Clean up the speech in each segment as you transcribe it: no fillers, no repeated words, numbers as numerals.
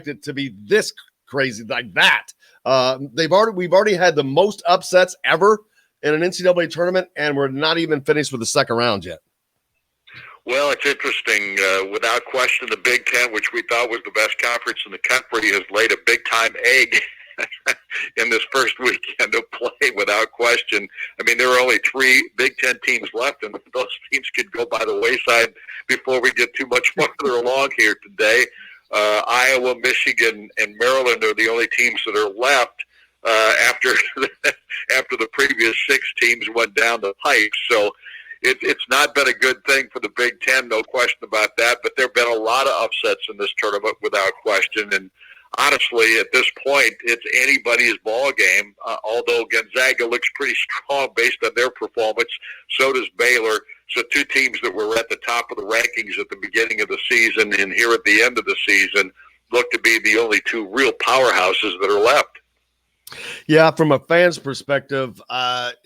it to be this crazy like that. We've already had the most upsets ever in an NCAA tournament, and we're not even finished with the second round yet. Well, it's interesting. Without question, the Big Ten, which we thought was the best conference in the country, has laid a big-time egg in this first weekend of play, without question. I mean, there are only 3 Big Ten teams left, and those teams could go by the wayside before we get too much farther along here today. Iowa, Michigan, and Maryland are the only teams that are left after the previous 6 teams went down the pipe. So it's not been a good thing for the Big Ten, no question about that. But there have been a lot of upsets in this tournament, without question. And honestly, at this point, it's anybody's ball game. Although Gonzaga looks pretty strong based on their performance, so does Baylor. So 2 teams that were at the top of the rankings at the beginning of the season and here at the end of the season look to be the only 2 real powerhouses that are left. Yeah, from a fan's perspective,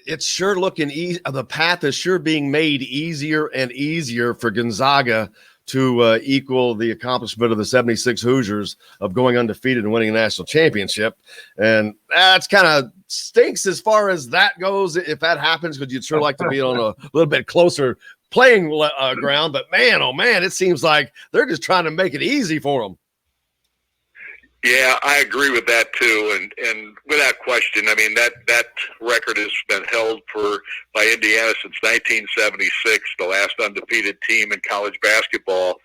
it's sure looking easy. The path is sure being made easier and easier for Gonzaga to equal the accomplishment of the 76 Hoosiers of going undefeated and winning a national championship. And that's kind of stinks as far as that goes, if that happens, because you'd sure like to be on a little bit closer playing ground. But man, oh man, it seems like they're just trying to make it easy for them. Yeah, I agree with that too, and without question, I mean that record has been held by Indiana since 1976, the last undefeated team in college basketball.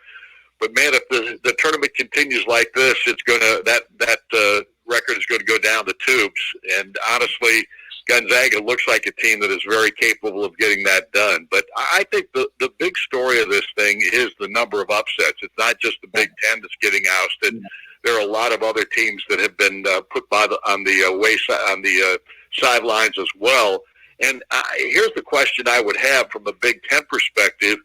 But man, if the tournament continues like this, it's that record is going to go down the tubes. And honestly, Gonzaga looks like a team that is very capable of getting that done. But I think the big story of this thing is the number of upsets. It's not just the Big Ten that's getting ousted. There are a lot of other teams that have been put on the sidelines as well. And here's the question I would have from a Big Ten perspective,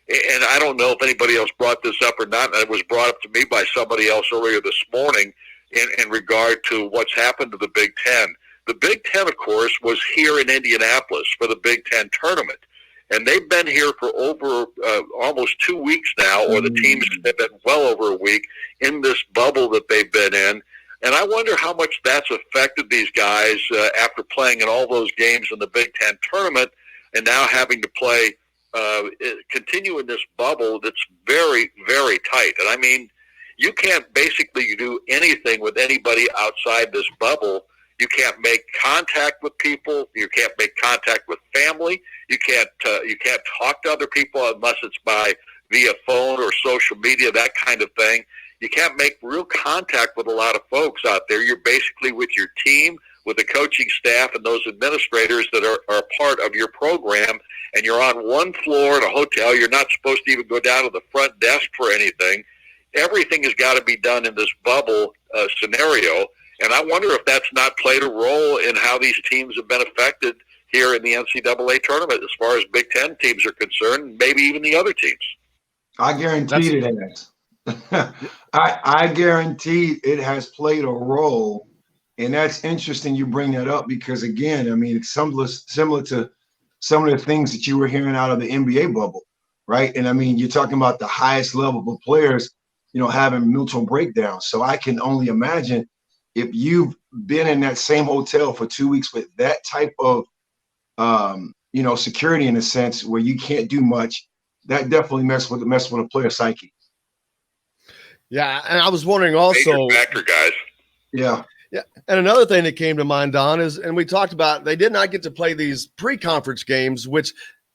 and I don't know if anybody else brought this up or not, and it was brought up to me by somebody else earlier this morning in regard to what's happened to the Big Ten. The Big Ten, of course, was here in Indianapolis for the Big Ten tournament. And they've been here for over almost 2 weeks now, or the teams have been well over a week in this bubble that they've been in. And I wonder how much that's affected these guys after playing in all those games in the Big Ten tournament and now having to play, continue in this bubble that's very, very tight. And I mean, you can't basically do anything with anybody outside this bubble. You can't make contact with people. You can't make contact with family. You can't talk to other people unless it's via phone or social media, that kind of thing. You can't make real contact with a lot of folks out there. You're basically with your team, with the coaching staff and those administrators that are part of your program, and you're on one floor in a hotel. You're not supposed to even go down to the front desk for anything. Everything has got to be done in this bubble scenario. And I wonder if that's not played a role in how these teams have been affected here in the NCAA tournament as far as Big Ten teams are concerned, maybe even the other teams. I guarantee it has. I guarantee it has played a role. And that's interesting you bring that up because, again, I mean, it's similar to some of the things that you were hearing out of the NBA bubble, right? And, I mean, you're talking about the highest level of players, having mental breakdowns. So I can only imagine if you've been in that same hotel for 2 weeks with that type of, security in a sense where you can't do much, that definitely mess with a player psyche. Yeah, and I was wondering also. Major factor, guys. Yeah. Yeah, and another thing that came to mind, Don, is, and we talked about, they did not get to play these pre-conference games, which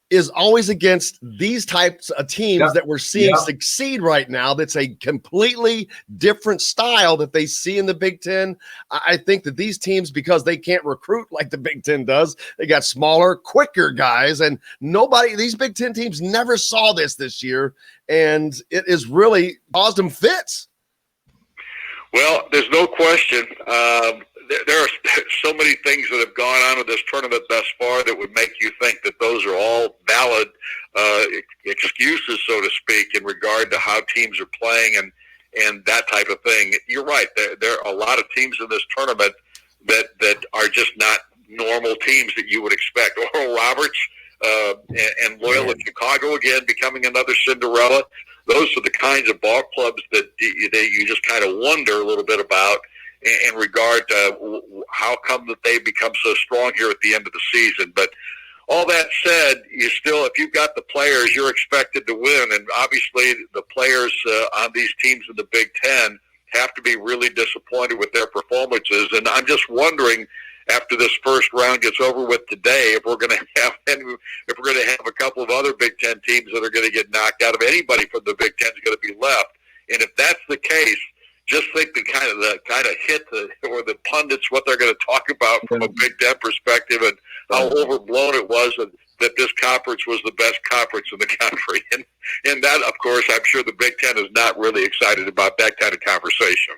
is always against these types of teams that we're seeing succeed right now. That's a completely different style that they see in the Big Ten. I think that these teams, because they can't recruit like the Big Ten does, they got smaller, quicker guys, and these Big Ten teams never saw this year, and it has really caused them fits. Well, there's no question. There are so many things that have gone on in this tournament thus far that would make you think that those are all valid excuses, so to speak, in regard to how teams are playing and that type of thing. You're right. There are a lot of teams in this tournament that are just not normal teams that you would expect. Oral Roberts and Loyola Chicago, again, becoming another Cinderella. those are the kinds of ball clubs that you just kind of wonder a little bit about in regard to how come that they become so strong here at the end of the season. But all that said, you still, if you've got the players, you're expected to win. And obviously the players on these teams in the Big Ten have to be really disappointed with their performances. And I'm just wondering, after this first round gets over with today, if we're going to have a couple of other Big Ten teams that are going to get knocked out, if anybody from the Big Ten is going to be left. And if that's the case, just think the kind of hit or the pundits, what they're going to talk about from a Big Ten perspective, and how overblown it was, and that this conference was the best conference in the country. And that, of course, I'm sure the Big Ten is not really excited about that kind of conversation.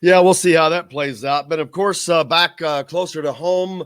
Yeah, we'll see how that plays out. But, of course, back closer to home,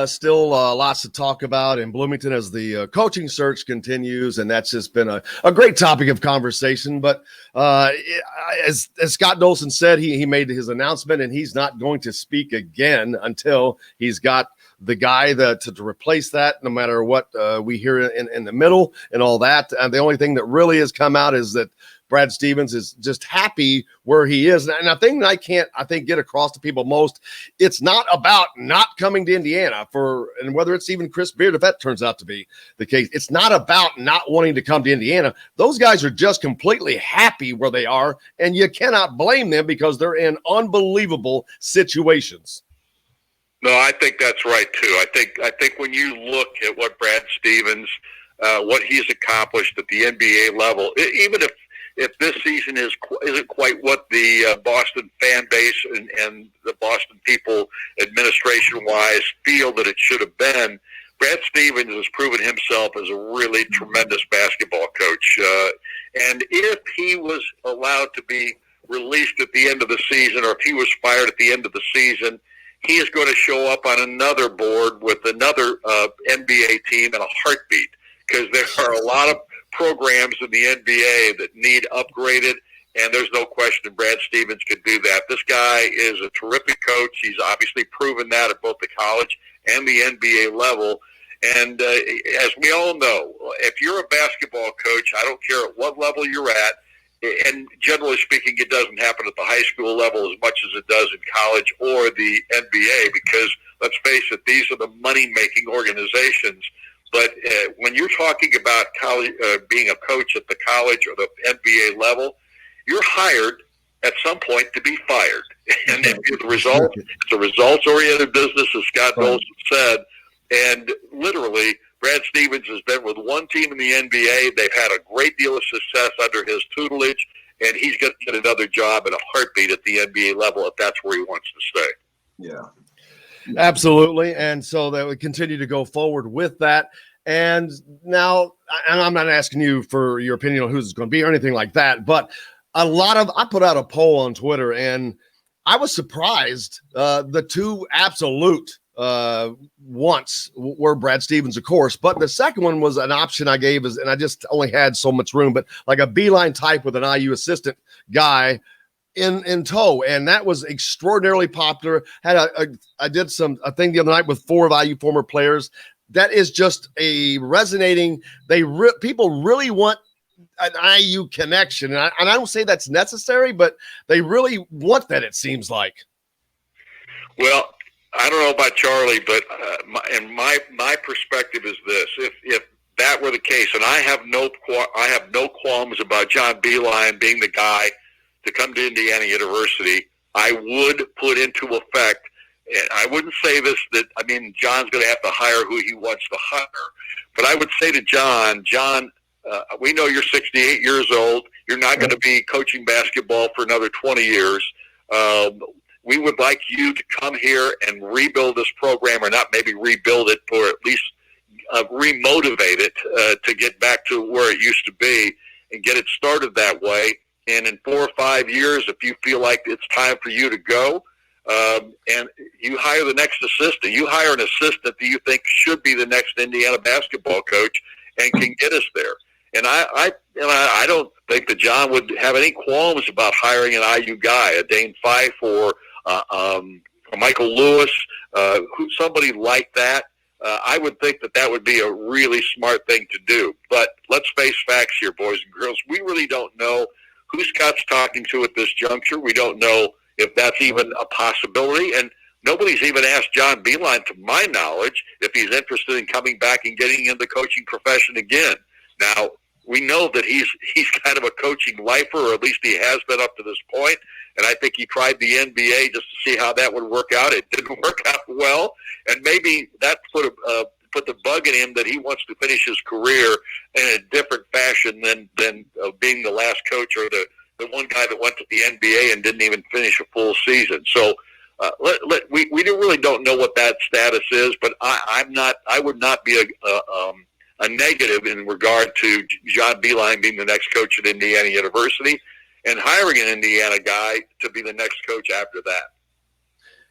still lots to talk about in Bloomington as the coaching search continues, and that's just been a great topic of conversation. But as Scott Dolson said, he made his announcement, and he's not going to speak again until he's got the guy to replace that, no matter what we hear in the middle and all that. And the only thing that really has come out is that Brad Stevens is just happy where he is. And a thing that I think, get across to people most, it's not about not coming to Indiana and whether it's even Chris Beard, if that turns out to be the case, it's not about not wanting to come to Indiana. Those guys are just completely happy where they are, and you cannot blame them because they're in unbelievable situations. No, I think that's right too. I think when you look at what Brad Stevens, what he's accomplished at the NBA level, even if this season isn't quite what the Boston fan base and the Boston people administration-wise feel that it should have been, Brad Stevens has proven himself as a really tremendous basketball coach. And if he was allowed to be released at the end of the season, or if he was fired at the end of the season, he is going to show up on another board with another NBA team in a heartbeat, because there are a lot of programs in the NBA that need upgraded, and there's no question Brad Stevens could do that. This guy is a terrific coach. He's obviously proven that at both the college and the NBA level. And as we all know, if you're a basketball coach, I don't care at what level you're at, and generally speaking, it doesn't happen at the high school level as much as it does in college or the NBA, because let's face it, these are the money-making organizations. But when you're talking about college, being a coach at the college or the NBA level, you're hired at some point to be fired. And the result, it's a results-oriented business, as Scott Dolson said. And literally, Brad Stevens has been with one team in the NBA. They've had a great deal of success under his tutelage, and he's going to get another job in a heartbeat at the NBA level if that's where he wants to stay. Yeah. Absolutely. And so they would continue to go forward with that. And now, and I'm not asking you for your opinion on who's going to be or anything like that, but I put out a poll on Twitter, and I was surprised. The two absolute once were Brad Stevens, of course, but the second one was an option I gave, and I just only had so much room, but like a Beilein type with an IU assistant guy in tow, and that was extraordinarily popular. I did a thing the other night with 4 of IU former players. That is just a resonating. People really want an IU connection, and I don't say that's necessary, but they really want that, it seems like. Well, I don't know about Charlie, but my perspective is this: if that were the case, and I have no qualms about John Beilein being the guy to come to Indiana University, I would put into effect, and I wouldn't say this, John's going to have to hire who he wants to hire, but I would say to John, we know you're 68 years old. You're not going to be coaching basketball for another 20 years. We would like you to come here and rebuild this program, or not maybe rebuild it, or at least remotivate it to get back to where it used to be and get it started that way. And in 4 or 5 years, if you feel like it's time for you to go, and you hire the next assistant, you hire an assistant that you think should be the next Indiana basketball coach and can get us there. And I don't think that John would have any qualms about hiring an IU guy, a Dane Fife or Michael Lewis, somebody like that. I would think that would be a really smart thing to do. But let's face facts here, boys and girls. We really don't know who Scott's talking to at this juncture. We don't know if that's even a possibility. And nobody's even asked John Beilein, to my knowledge, if he's interested in coming back and getting in the coaching profession again. Now, we know that he's kind of a coaching lifer, or at least he has been up to this point. And I think he tried the NBA just to see how that would work out. It didn't work out well. And maybe that put the bug in him that he wants to finish his career in a different fashion than being the last coach, or the one guy that went to the NBA and didn't even finish a full season. So we really don't know what that status is, but I would not be a negative in regard to John Beilein being the next coach at Indiana University and hiring an Indiana guy to be the next coach after that.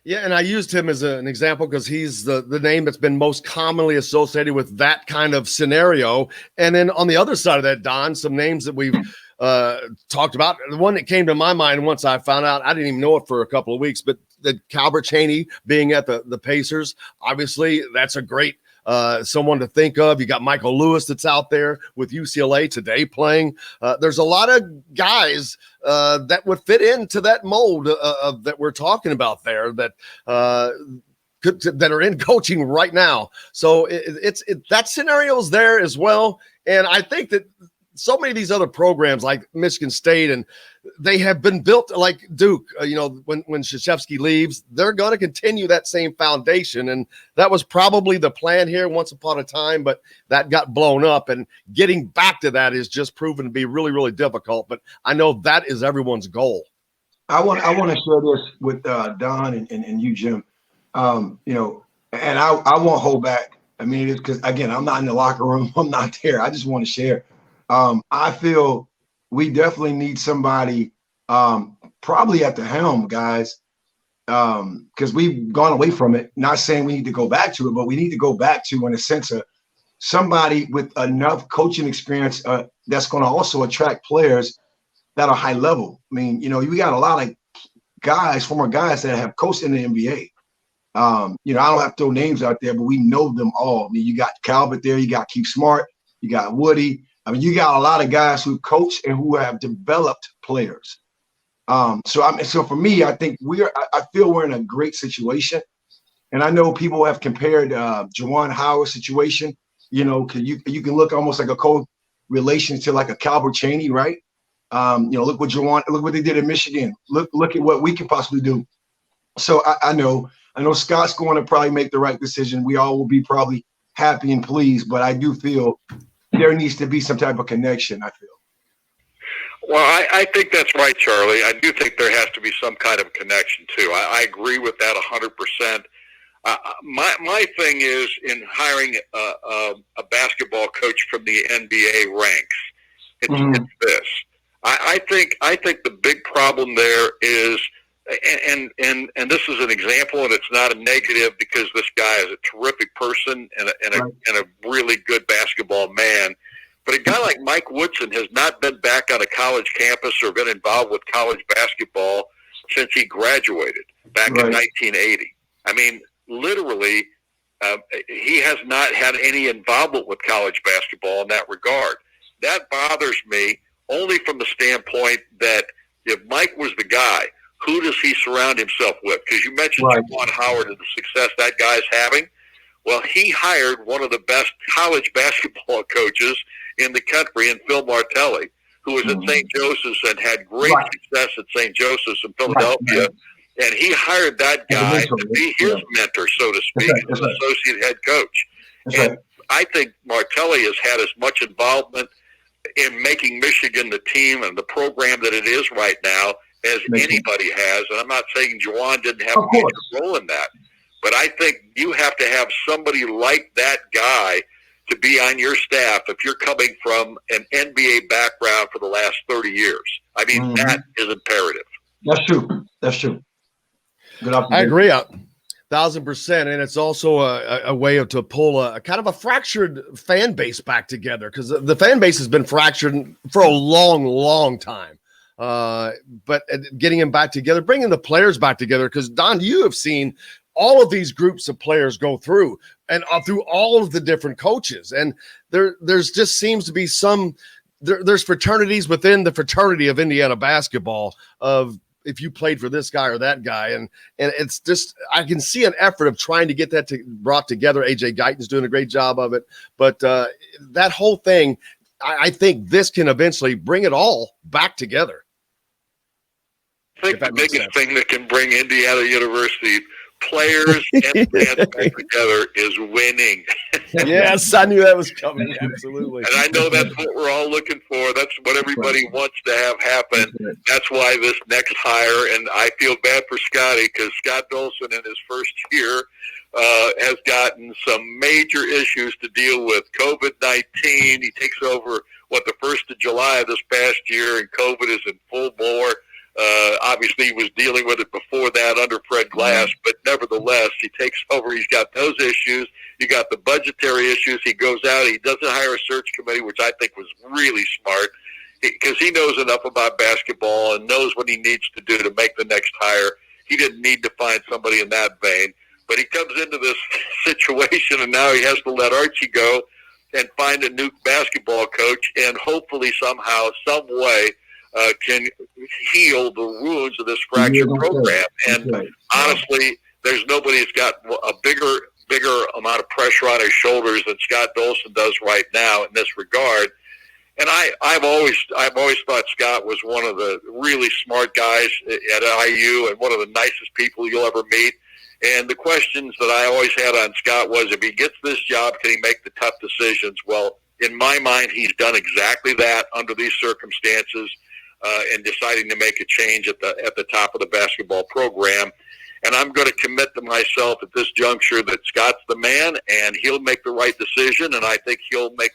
Yeah, and I used him as an example because he's the name that's been most commonly associated with that kind of scenario. And then on the other side of that, Don, some names that we've talked about. The one that came to my mind once I found out, I didn't even know it for a couple of weeks, but the Calbert Chaney being at the Pacers, obviously that's a great someone to think of. You got Michael Lewis that's out there with UCLA today playing. There's a lot of guys that would fit into that mold that we're talking about there that are in coaching right now. So that scenario's there as well. And I think that so many of these other programs like Michigan State, and they have been built like Duke, when Krzyzewski leaves, they're going to continue that same foundation. And that was probably the plan here once upon a time, but that got blown up, and getting back to that is just proven to be really, really difficult. But I know that is everyone's goal. I want to share this with Don and you, Jim. And I won't hold back. I mean, it's because, again, I'm not in the locker room. I'm not there. I just want to share. I feel we definitely need somebody probably at the helm, guys, because we've gone away from it. Not saying we need to go back to it, but we need to go back to, in a sense, of somebody with enough coaching experience that's going to also attract players that are high level. I mean, we got a lot of guys, former guys that have coached in the NBA. I don't have to throw names out there, but we know them all. I mean, you got Calvert there, you got Keith Smart, you got Woody. I mean, you got a lot of guys who coach and who have developed players. So for me, I think I feel we're in a great situation. And I know people have compared Juwan Howard's situation, because you can look almost like a correlation to like a Calbert Chaney, right? Look what they did in Michigan. Look at what we can possibly do. So I know Scott's going to probably make the right decision. We all will be probably happy and pleased, but I do feel there needs to be some type of connection, I feel. Well, I think that's right, Charlie. I do think there has to be some kind of connection, too. I agree with that 100%. My thing is in hiring a basketball coach from the NBA ranks. It's this. I think the big problem there is, and this is an example, and it's not a negative because this guy is a terrific person and a really good basketball man. But a guy like Mike Woodson has not been back on a college campus or been involved with college basketball since he graduated back in 1980. I mean, literally, he has not had any involvement with college basketball in that regard. That bothers me only from the standpoint that if Mike was the guy, who does he surround himself with? Because you mentioned Juwan Howard and the success that guy's having. Well, he hired one of the best college basketball coaches in the country in Phil Martelli, who was at St. Joseph's and had great success at St. Joseph's in Philadelphia. And he hired that guy to be his mentor, so to speak, as an associate head coach. And I think Martelli has had as much involvement in making Michigan the team and the program that it is right now as anybody has. And I'm not saying Juwan didn't have a major role in that. But I think you have to have somebody like that guy to be on your staff if you're coming from an NBA background for the last 30 years. I mean, that is imperative. That's true. I agree 1,000%. And it's also a way to pull a kind of a fractured fan base back together, because the fan base has been fractured for a long, long time. But getting them back together, bringing the players back together, because Don, you have seen all of these groups of players go through, and through all of the different coaches. And there's just seems to be there's fraternities within the fraternity of Indiana basketball of if you played for this guy or that guy. And it's just, I can see an effort of trying to get that brought together. AJ Guyton's doing a great job of it. But that whole thing, I think this can eventually bring it all back together. I think the biggest thing that can bring Indiana University players and fans back together is winning. Yes, I knew that was coming. Absolutely. And I know that's what we're all looking for. That's what everybody wants to have happen. That's why this next hire, and I feel bad for Scotty because Scott Dolson in his first year has gotten some major issues to deal with. COVID-19, he takes over, the 1st of July of this past year, and COVID is in full bore. Obviously, he was dealing with it before that under Fred Glass, but nevertheless, he takes over. He's got those issues. You got the budgetary issues. He goes out. He doesn't hire a search committee, which I think was really smart because he knows enough about basketball and knows what he needs to do to make the next hire. He didn't need to find somebody in that vein, but he comes into this situation, and now he has to let Archie go and find a new basketball coach, and hopefully somehow, some way, can heal the wounds of this fractured program. And honestly, there's nobody that's got a bigger amount of pressure on his shoulders than Scott Dolson does right now in this regard. And I've always thought Scott was one of the really smart guys at IU and one of the nicest people you'll ever meet. And the questions that I always had on Scott was, if he gets this job, can he make the tough decisions? Well, in my mind, he's done exactly that under these circumstances. And deciding to make a change at the top of the basketball program. And I'm going to commit to myself at this juncture that Scott's the man, and he'll make the right decision, and I think he'll make